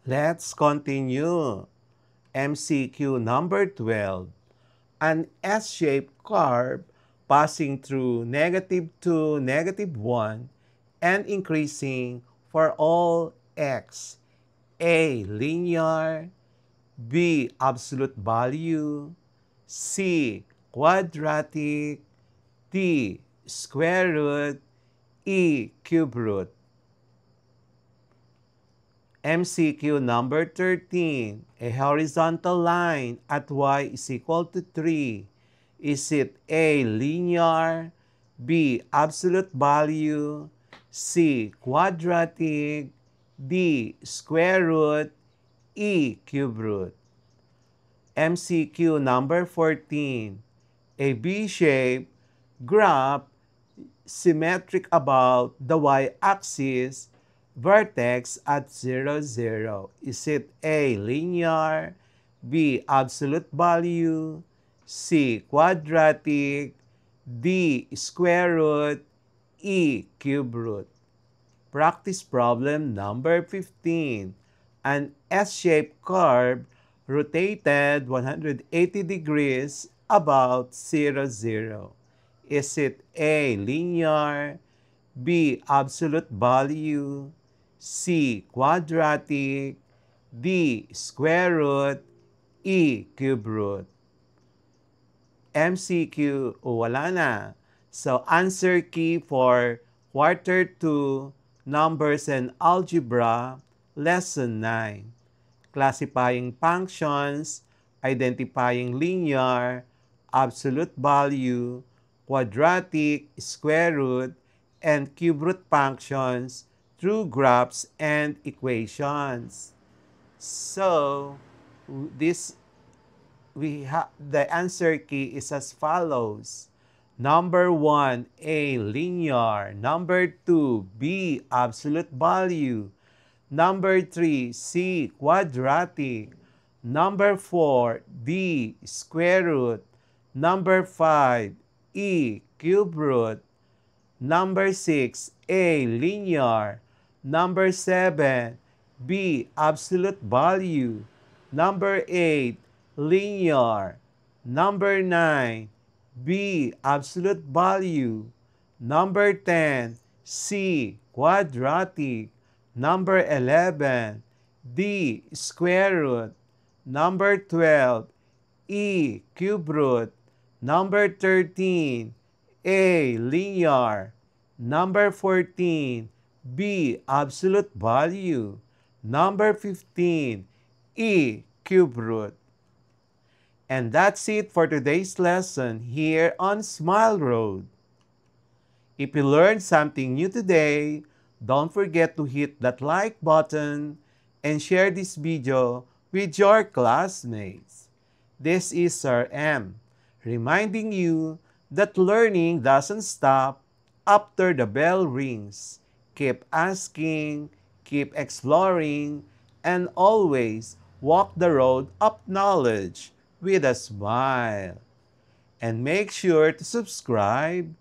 Let's continue. MCQ number 12. An S-shaped curve passing through -2, -1, and increasing for all x. A. Linear. B. Absolute value. C. Quadratic. D. Square root. E. Cube root. MCQ number 13. A horizontal line at y is equal to 3. Is it A. Linear, B. Absolute value, C. Quadratic, D. Square root, E. Cube root? MCQ number 14. A B-shaped graph symmetric about the y-axis vertex at 0, 0. Is it A. Linear, B. Absolute value, C. Quadratic, D. Square root, E. Cube root? Practice problem number 15. An S-shaped curve rotated 180 degrees about 0, 0. Is it A. Linear, B. Absolute value, C. Quadratic, D. Square root, E. Cube root? MCQ, wala na. So, answer key for Quarter 2, Numbers and Algebra, Lesson 9. Classifying functions, identifying linear, absolute value, quadratic, square root, and cube root functions through graphs and equations. So, this the answer key is as follows. Number 1, A, linear. Number 2, B, absolute value. Number 3, C, quadratic. Number 4, D, square root. Number 5, E, cube root. Number 6, A, linear. Number 7, B, absolute value. Number 8, linear. Number 9, B, absolute value. Number 10, C, quadratic. Number 11, D, square root. Number 12, E, cube root. Number 13, A, linear. Number 14, B, absolute value. Number 15, E, cube root? And that's it for today's lesson here on Smile Road. If you learned something new today, don't forget to hit that like button and share this video with your classmates. This is Sir M, reminding you that learning doesn't stop after the bell rings. Keep asking, keep exploring, and always walk the road of knowledge with a smile. And make sure to subscribe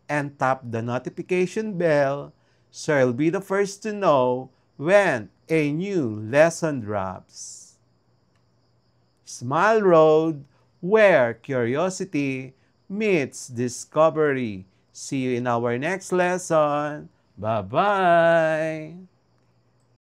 and tap the notification bell so you'll be the first to know when a new lesson drops. Smile Road, where curiosity meets discovery. See you in our next lesson. Bye-bye!